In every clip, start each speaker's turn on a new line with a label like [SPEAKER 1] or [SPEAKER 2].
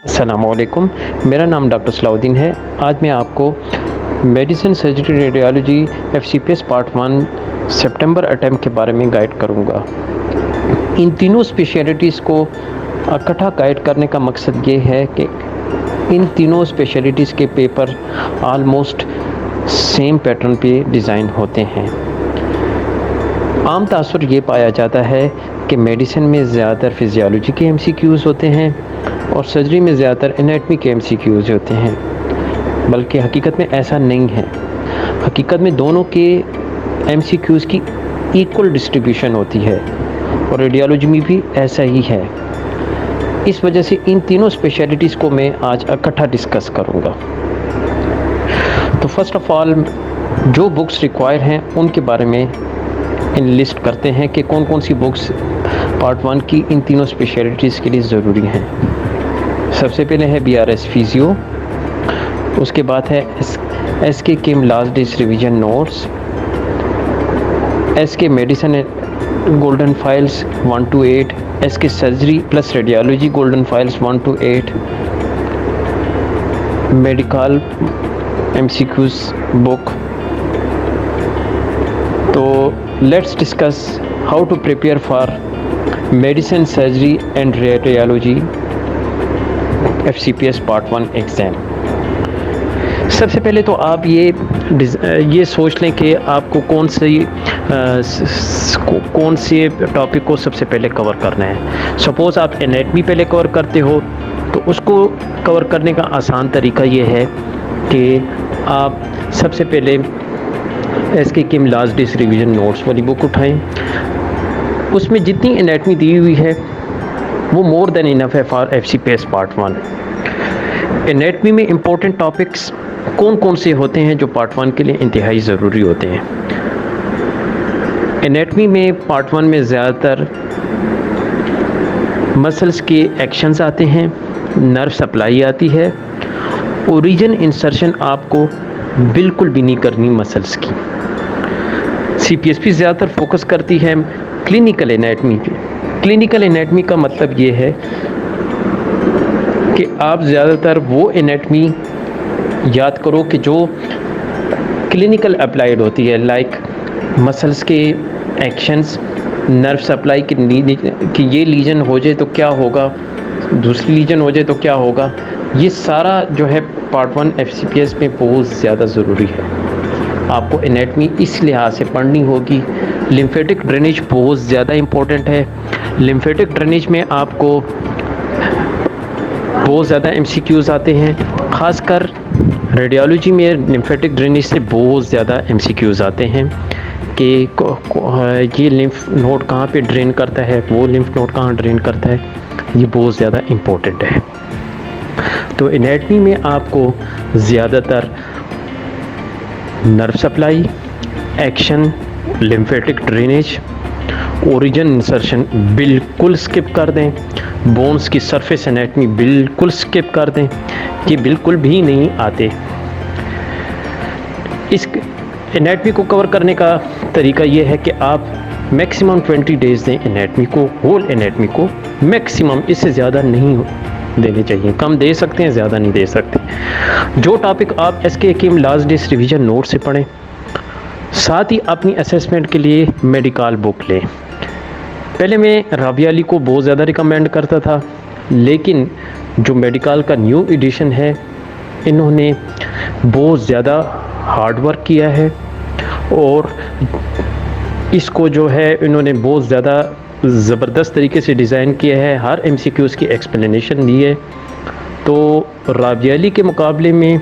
[SPEAKER 1] अस्सलामुअलैकुम, मेरा नाम डॉक्टर सलाउद्दीन है। आज मैं आपको medicine surgery radiology FCPS part 1 सितंबर अटेम्प्ट के बारे में गाइड करूंगा। इन तीनों स्पेशलिटीज़ को इकट्ठा गाइड करने का मकसद ये है कि इन तीनों स्पेशलिटीज़ के पेपर आलमोस्ट सेम पैटर्न पे डिज़ाइन होते हैं। आम तासुर ये पाया जाता है कि मेडिसिन में ज़्यादातर फिजियोलॉजी के एमसीक्यूज़ होते हैं और सर्जरी में ज़्यादातर एनाटमी के एमसीक्यूज़ होते हैं, बल्कि हकीकत में ऐसा नहीं है। हकीकत में दोनों के एमसीक्यूज़ की इक्वल डिस्ट्रीब्यूशन होती है और रेडियोलॉजी में भी ऐसा ही है। इस वजह से इन तीनों स्पेशलिटीज़ को मैं आज इकट्ठा डिस्कस करूँगा। तो फर्स्ट ऑफ ऑल जो बुक्स रिक्वायर हैं उनके बारे में इन लिस्ट करते हैं कि कौन कौन सी बुक्स पार्ट 1 की इन तीनों स्पेशलिटीज़ के लिए ज़रूरी हैं। सबसे पहले है BRS फिजियो, उसके बाद है SK Kim last days revision notes, SK medicine golden files 1 to 8, SK surgery plus radiology golden files 1 to 8, medical MCQs book. तो let's discuss how to prepare for medicine surgery and radiology FCPS part 1 exam. सबसे पहले तो आप ये सोच लें कि आपको कौन से टॉपिक को सबसे पहले कवर करना है। सपोज़ आप एनाटमी पहले कवर करते हो तो उसको कवर करने का आसान तरीका ये है कि आप सबसे पहले SK Kim last days revision notes वाली बुक उठाएं। उसमें जितनी एनाटमी दी हुई है वो मोर देन इनफ है फॉर FCPS पार्ट 1। एनाटमी में इम्पोर्टेंट टॉपिक्स कौन कौन से होते हैं जो पार्ट 1 के लिए इंतहाई ज़रूरी होते हैं। एनाटमी में पार्ट 1 में ज़्यादातर मसल्स के एक्शंस आते हैं, नर्व सप्लाई आती है। ओरिजिन इंसर्शन आपको बिल्कुल भी नहीं करनी मसल्स की। CPSP ज़्यादातर फोकस करती है क्लिनिकल एनाटमी पे। क्लिनिकल एनाटमी का मतलब ये है कि आप ज़्यादातर वो एनाटमी याद करो कि जो क्लिनिकल अप्लाइड होती है, लाइक मसल्स के एक्शंस, नर्व सप्लाई कि ये लीजन हो जाए तो क्या होगा, दूसरी लीजन हो जाए तो क्या होगा। ये सारा जो है पार्ट 1 FCPS में बहुत ज़्यादा ज़रूरी है। आपको एनाटमी इस लिहाज से पढ़नी होगी। लिम्फेटिक ड्रेनेज बहुत ज़्यादा इम्पोर्टेंट है। लिम्फेटिक ड्रेनेज में आपको बहुत ज़्यादा MCQs आते हैं, ख़ासकर रेडियोलॉजी में लिम्फेटिक ड्रेनेज से बहुत ज़्यादा MCQs आते हैं कि ये लिम्फ नोड कहाँ पे ड्रेन करता है, वो लिम्फ नोड कहाँ ड्रेन करता है, ये बहुत ज़्यादा इम्पोर्टेंट है। तो एनाटमी में आपको ज़्यादातर nerve supply, action, lymphatic drainage, origin insertion बिल्कुल स्किप कर दें। बोन्स की सरफेस एनाटमी बिल्कुल स्किप कर दें, ये बिल्कुल भी नहीं आते। इस एनाटमी को कवर करने का तरीका ये है कि आप मैक्सिमम 20 डेज दें एनाटमी को, होल एनाटमी को मैक्सिमम, इससे ज़्यादा नहीं देने चाहिए। कम दे सकते हैं, ज़्यादा नहीं दे सकते। जो टॉपिक आप SK Kim last days revision note से पढ़ें, साथ ही अपनी असेसमेंट के लिए मेडिकल बुक लें। पहले मैं राबियाली को बहुत ज़्यादा रिकमेंड करता था, लेकिन जो मेडिकल का न्यू एडिशन है इन्होंने बहुत ज़्यादा हार्ड वर्क किया है और इसको जो है इन्होंने बहुत ज़्यादा ज़बरदस्त तरीके से डिज़ाइन किया है। हर MCQs की एक्सप्लेनेशन दी है। तो राबियाली के मुकाबले में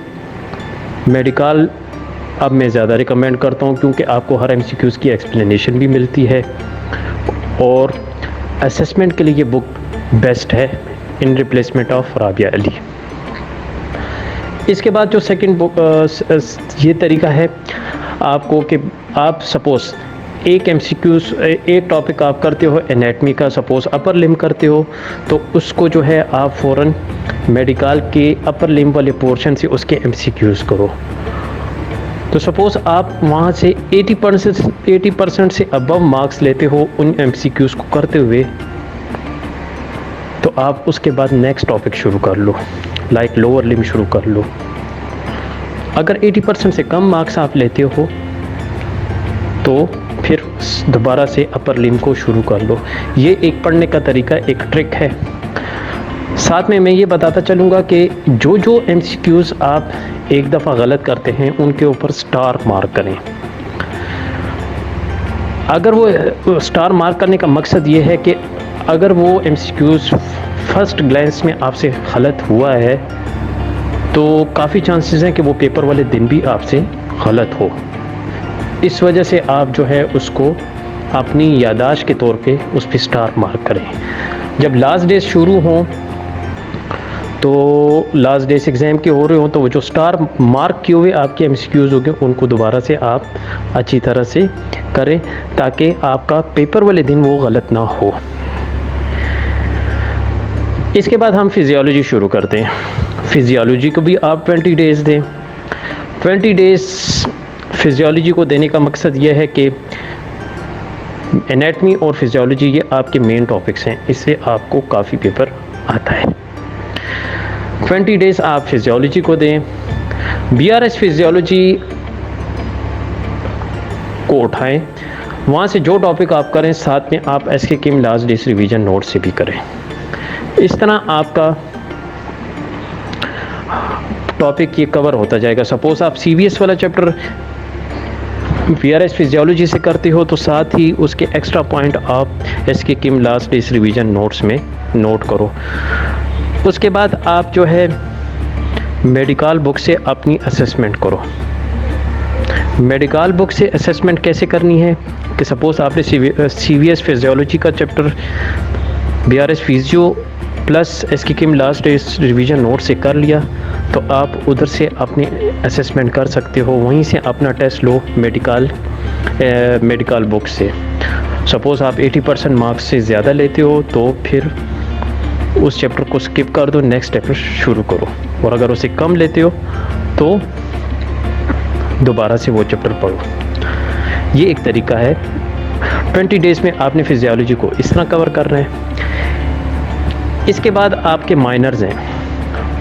[SPEAKER 1] मेडिकल अब मैं ज़्यादा रिकमेंड करता हूँ, क्योंकि आपको हर MCQs की एक्सप्लेनेशन भी मिलती है और असेसमेंट के लिए ये बुक बेस्ट है इन रिप्लेसमेंट ऑफ राबियाली। इसके बाद जो सेकंड बुक ये तरीका है आपको कि आप सपोज़ एक टॉपिक आप करते हो एनाटमी का, सपोज़ अपर लिम्ब करते हो, तो उसको जो है आप फ़ौरन मेडिकल के अपर लिम्ब वाले पोर्शन से उसके MCQs करो। तो सपोज़ आप वहाँ से 80% से अबव मार्क्स लेते हो उन MCQs को करते हुए, तो आप उसके बाद नेक्स्ट टॉपिक शुरू कर लो, लाइक लोअर लिम्ब शुरू कर लो। अगर 80% से कम मार्क्स आप लेते हो तो फिर दोबारा से अपर लिम्ब को शुरू कर लो। ये एक पढ़ने का तरीका, एक ट्रिक है। साथ में मैं ये बताता चलूँगा कि जो जो MCQs आप एक दफ़ा गलत करते हैं उनके ऊपर स्टार मार्क करें। अगर वो स्टार मार्क करने का मकसद ये है कि अगर वो MCQs फर्स्ट ग्लैंस में आपसे गलत हुआ है तो काफ़ी चांसेस हैं कि वो पेपर वाले दिन भी आपसे गलत हो। इस वजह से आप जो है उसको अपनी यादाश्त के तौर पे उस पर स्टार मार्क करें। जब लास्ट डेज शुरू हों तो लास्ट डेज एग्ज़ाम के हो रहे हो तो वो जो स्टार मार्क किए हुए आपके MCQs होंगे उनको दोबारा से आप अच्छी तरह से करें ताकि आपका पेपर वाले दिन वो गलत ना हो। इसके बाद हम फिजियोलॉजी शुरू करते हैं। फिजियोलॉजी को भी आप 20 डेज़ दें। 20 डेज़ फिजियोलॉजी को देने का मकसद ये है कि एनाटमी और फिजियोलॉजी ये आपके मेन टॉपिक्स हैं, इससे आपको काफ़ी पेपर आता है। 20 डेज़ आप फिजियोलॉजी को दें। BRS फिजियोलॉजी को उठाएं, वहाँ से जो टॉपिक आप करें साथ में आप SK Kim last days revision note से भी करें। इस तरह आपका टॉपिक ये कवर होता जाएगा। सपोज़ आप CVS वाला चैप्टर BRS फिजियोलॉजी से करते हो तो साथ ही उसके एक्स्ट्रा पॉइंट आप SK Kim last days revision notes में नोट करो। उसके बाद आप जो है मेडिकल बुक से अपनी असेसमेंट करो। मेडिकल बुक से असेसमेंट कैसे करनी है कि सपोज़ आपने CVS फिजियोलॉजी का chapter BRS physio plus SK Kim last days revision note से कर लिया तो आप उधर से अपनी असेसमेंट कर सकते हो, वहीं से अपना टेस्ट लो मेडिकल बुक से। सपोज़ आप 80% मार्क्स से ज़्यादा लेते हो तो फिर उस चैप्टर को स्किप कर दो, नेक्स्ट चैप्टर शुरू करो। और अगर उसे कम लेते हो तो दोबारा से वो चैप्टर पढ़ो। ये एक तरीका है। 20 डेज़ में आपने फिजियोलॉजी को इस तरह कवर करना है। इसके बाद आपके माइनर्स हैं।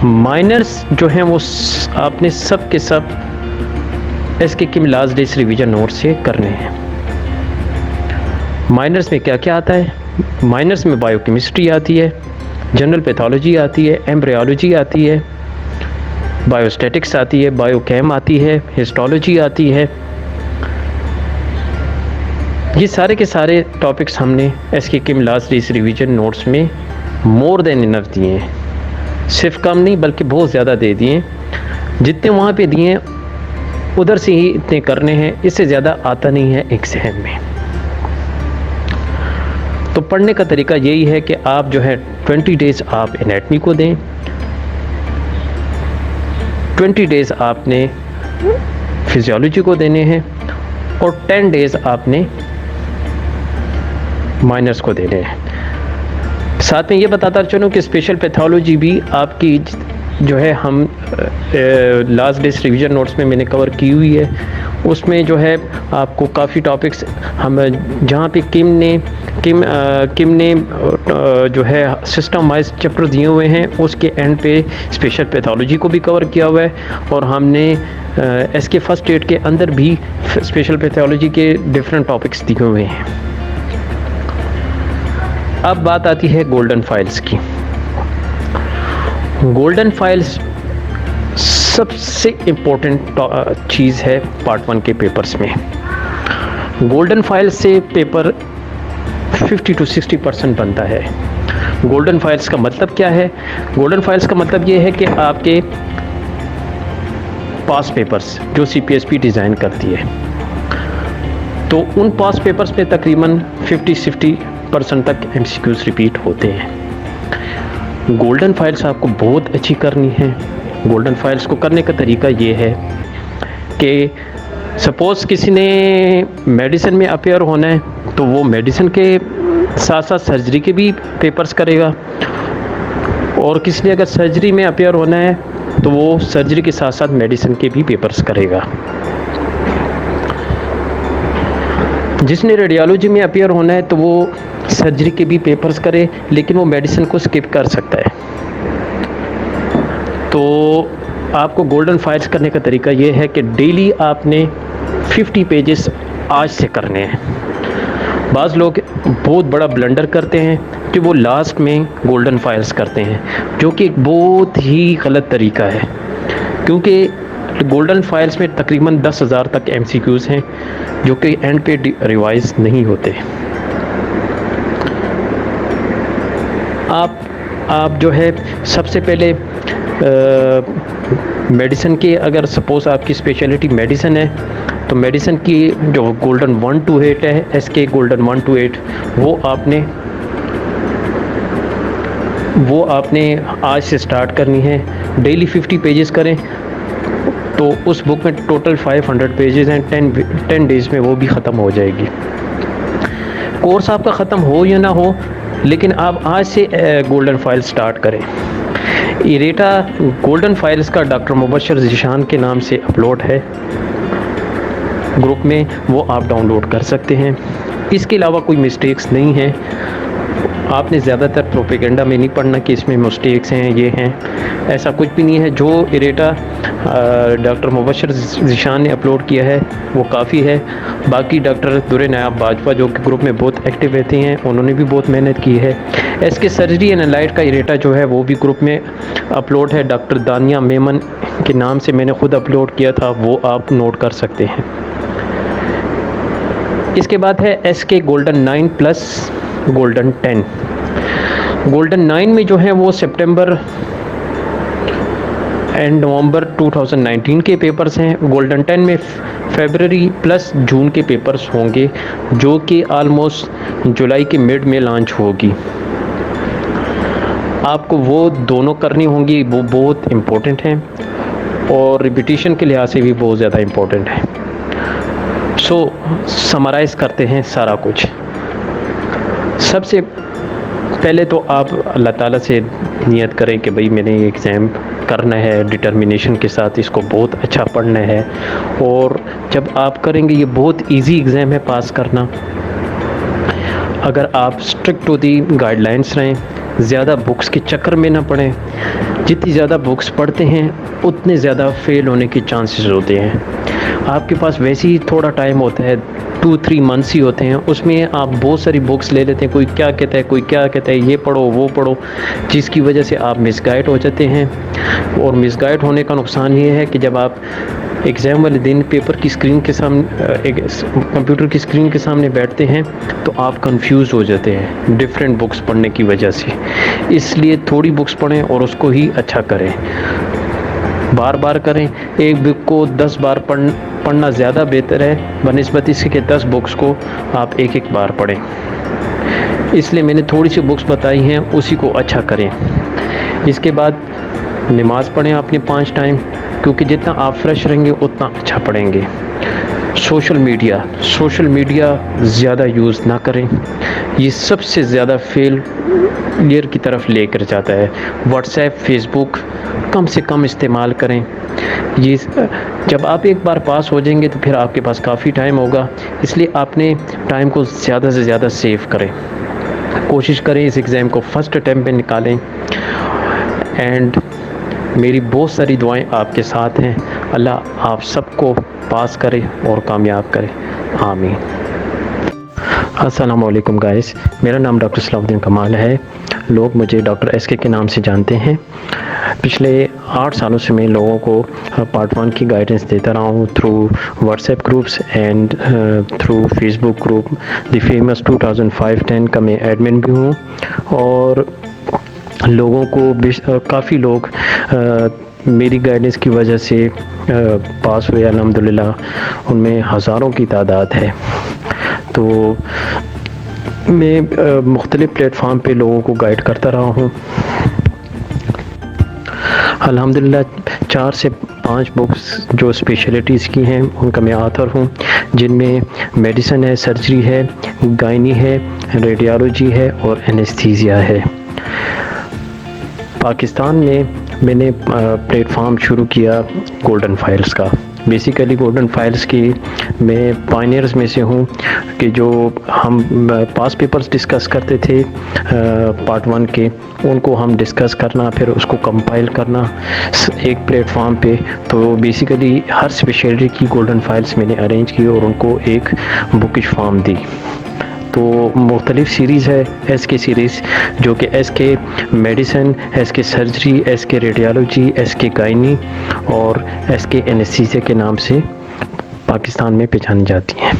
[SPEAKER 1] माइनर्स जो हैं वो आपने सब के सब SK Kim last days revision note से करने हैं। माइनर्स में क्या क्या आता है? माइनर्स में बायोकेमिस्ट्री आती है, जनरल पैथोलॉजी आती है, एम्ब्रियोलॉजी आती है, बायोस्टैटिक्स आती है, बायोकेम आती है, हिस्टोलॉजी आती है। ये सारे के सारे टॉपिक्स हमने SK Kim last days revision notes में मोर देन इनफ दिए हैं। सिर्फ कम नहीं बल्कि बहुत ज़्यादा दे दिए हैं। जितने वहाँ पे दिए हैं उधर से ही इतने करने हैं, इससे ज़्यादा आता नहीं है एग्ज़ाम में। तो पढ़ने का तरीका यही है कि आप जो है 20 डेज़ आप एनाटमी को दें, 20 डेज़ आपने फिजियोलॉजी को देने हैं और 10 डेज़ आपने माइनर्स को देने हैं। साथ में ये बताता चलूँ कि स्पेशल पैथोलॉजी भी आपकी जो है हम लास्ट डेज रिवीजन नोट्स में मैंने कवर की हुई है। उसमें जो है आपको काफ़ी टॉपिक्स हम जहाँ पे किम ने जो है सिस्टम वाइज चैप्टर दिए हुए हैं उसके एंड पे स्पेशल पैथोलॉजी को भी कवर किया हुआ है और हमने SK फर्स्ट एड के अंदर भी स्पेशल पैथोलॉजी के डिफरेंट टॉपिक्स दिए हुए हैं। अब बात आती है गोल्डन फाइल्स की। गोल्डन फाइल्स सबसे इम्पोर्टेंट चीज़ है पार्ट 1 के पेपर्स में। गोल्डन फाइल्स से पेपर 50 to 60% बनता है। गोल्डन फाइल्स का मतलब क्या है? गोल्डन फाइल्स का मतलब ये है कि आपके पास पेपर्स जो CPSP डिज़ाइन करती है, तो उन पास पेपर्स में तकरीबन 50-60% तक MCQs रिपीट होते हैं। गोल्डन फाइल्स आपको बहुत अच्छी करनी है। गोल्डन फाइल्स को करने का तरीका ये है कि सपोज़ किसी ने मेडिसिन में अपेयर होना है तो वो मेडिसिन के साथ साथ सर्जरी के भी पेपर्स करेगा, और किसी ने अगर सर्जरी में अपेयर होना है तो वो सर्जरी के साथ साथ मेडिसिन के भी पेपर्स करेगा। जिसने रेडियोलॉजी में अपेयर होना है तो वो सर्जरी के भी पेपर्स करे, लेकिन वो मेडिसिन को स्किप कर सकता है। तो आपको गोल्डन फाइल्स करने का तरीका ये है कि डेली आपने 50 पेजेस आज से करने हैं। बाज़ लोग बहुत बड़ा ब्लंडर करते हैं कि वो लास्ट में गोल्डन फाइल्स करते हैं, जो कि एक बहुत ही गलत तरीका है, क्योंकि गोल्डन फाइल्स में तकरीबन 10,000 तक MCQs हैं जो कि एंड पे रिवाइज नहीं होते। आप जो है सबसे पहले मेडिसिन की, अगर सपोज़ आपकी स्पेशलिटी मेडिसिन है तो मेडिसिन की जो गोल्डन 1 to 8 है, SK गोल्डन 1 to 8, वो आपने आज से स्टार्ट करनी है। डेली 50 पेजेस करें तो उस बुक में टोटल 500 पेजेस हैं। 10 डेज़ में वो भी ख़त्म हो जाएगी। कोर्स आपका ख़त्म हो या ना हो, लेकिन आप आज से गोल्डन फाइल स्टार्ट करें। इरेटा गोल्डन फाइल्स का डॉक्टर मुबशर ज़ीशान के नाम से अपलोड है ग्रुप में, वो आप डाउनलोड कर सकते हैं। इसके अलावा कोई मिस्टेक्स नहीं है। आपने ज़्यादातर प्रोपेगेंडा में नहीं पढ़ना कि इसमें मिस्टेक्स हैं, ये हैं, ऐसा कुछ भी नहीं है। जो इरेटा डॉक्टर मुबशर ज़ीशान ने अपलोड किया है वो काफ़ी है। बाकी डॉक्टर दुर्रे नायाब बाजवा जो कि ग्रुप में बहुत एक्टिव रहते हैं, उन्होंने भी बहुत मेहनत की है। SK सर्जरी एंड एलाइड का इरेटा जो है वो भी ग्रुप में अपलोड है। डॉक्टर दानिया मेमन के नाम से मैंने ख़ुद अपलोड किया था, वो आप नोट कर सकते हैं। इसके बाद है SK golden 9 plus golden 10। Golden 9 में जो है वो सितंबर एंड नवंबर 2019 के पेपर्स हैं। गोल्डन 10 में फरवरी प्लस जून के पेपर्स होंगे, जो कि आलमोस्ट जुलाई के मिड में लॉन्च होगी। आपको वो दोनों करनी होंगी, वो बहुत इम्पोर्टेंट हैं और रिपीटिशन के लिहाज से भी बहुत ज़्यादा इम्पोर्टेंट है। सो समराइज़ करते हैं सारा कुछ। सबसे पहले तो आप अल्लाह ताला से नियत करें कि भाई मैंने ये एग्ज़ाम करना है, डिटर्मिनेशन के साथ इसको बहुत अच्छा पढ़ना है। और जब आप करेंगे, ये बहुत इजी एग्ज़ाम है पास करना। अगर आप स्ट्रिक्ट टू दी गाइडलाइंस रहें, ज़्यादा बुक्स के चक्कर में ना पड़ें। जितनी ज़्यादा बुक्स पढ़ते हैं उतने ज़्यादा फेल होने के चांसेस होते हैं। आपके पास वैसे ही थोड़ा टाइम होता है, 2-3 मंथ्स ही होते हैं, उसमें आप बहुत सारी बुक्स ले लेते हैं। कोई क्या कहता है, कोई क्या कहता है, ये पढ़ो वो पढ़ो, जिसकी वजह से आप मिसगाइड हो जाते हैं। और मिसगाइड होने का नुकसान ये है कि जब आप एग्ज़ाम वाले दिन पेपर की स्क्रीन के सामने, कंप्यूटर की स्क्रीन के सामने बैठते हैं तो आप कंफ्यूज हो जाते हैं डिफरेंट बुक्स पढ़ने की वजह से। इसलिए थोड़ी बुक्स पढ़ें और उसको ही अच्छा करें, बार बार करें। एक बुक को 10 बार पढ़ना ज़्यादा बेहतर है बनिस्बत इसके कि 10 बुक्स को आप एक बार पढ़ें। इसलिए मैंने थोड़ी सी बुक्स बताई हैं, उसी को अच्छा करें। इसके बाद नमाज़ पढ़ें अपने 5 टाइम, क्योंकि जितना आप फ्रेश रहेंगे उतना अच्छा पढ़ेंगे। सोशल मीडिया ज़्यादा यूज़ ना करें, ये सबसे ज़्यादा फेलियर की तरफ लेकर जाता है। व्हाट्सएप, फेसबुक कम से कम इस्तेमाल करें। ये जब आप एक बार पास हो जाएंगे तो फिर आपके पास काफ़ी टाइम होगा, इसलिए आपने टाइम को ज़्यादा से ज़्यादा सेव करें। कोशिश करें इस एग्ज़ाम को फर्स्ट अटैम्प्ट में निकालें। एंड मेरी बहुत सारी दुआएं आपके साथ हैं। अल्लाह आप सबको पास करे और कामयाब करे, आमीन। अस्सलाम वालेकुम गाइस, मेरा नाम डॉक्टर सलाउद्दीन कमाल है। लोग मुझे डॉक्टर SK के नाम से जानते हैं। पिछले 8 सालों से मैं लोगों को पार्ट 1 की गाइडेंस देता रहा हूँ through WhatsApp groups and through Facebook group the famous 2005-10 का मैं एडमिन भी हूँ। और लोगों को काफ़ी लोग मेरी गाइडेंस की वजह से पास हुए अल्हम्दुलिल्लाह, उनमें हज़ारों की तादाद है। तो मैं मुख्तलिफ़ प्लेटफार्म पे लोगों को गाइड करता रहा हूँ। अल्हम्दुलिल्लाह 4 से 5 बुक्स जो स्पेशलिटीज़ की हैं उनका मैं ऑथर हूँ, जिनमें मेडिसिन है, सर्जरी है, गायनी है, रेडियोलॉजी है और एनेस्थीसिया है। पाकिस्तान में मैंने प्लेटफार्म शुरू किया गोल्डन फाइल्स का, बेसिकली गोल्डन फाइल्स की मैं पायनियर्स में से हूँ कि जो हम पास पेपर्स डिस्कस करते थे पार्ट 1 के, उनको हम डिस्कस करना, फिर उसको कंपाइल करना एक प्लेटफॉर्म पे। तो बेसिकली हर स्पेशलिटी की गोल्डन फाइल्स मैंने अरेंज की और उनको एक बुकिश फॉर्म दी। तो मुख्तलिफ सीरीज़ है एस के सीरीज़, जो कि एस के मेडिसिन, एस के सर्जरी, एस के रेडियोलॉजी, एस के गायनी और एस के एनेस्थीसिया के नाम से पाकिस्तान में पहचानी जाती हैं।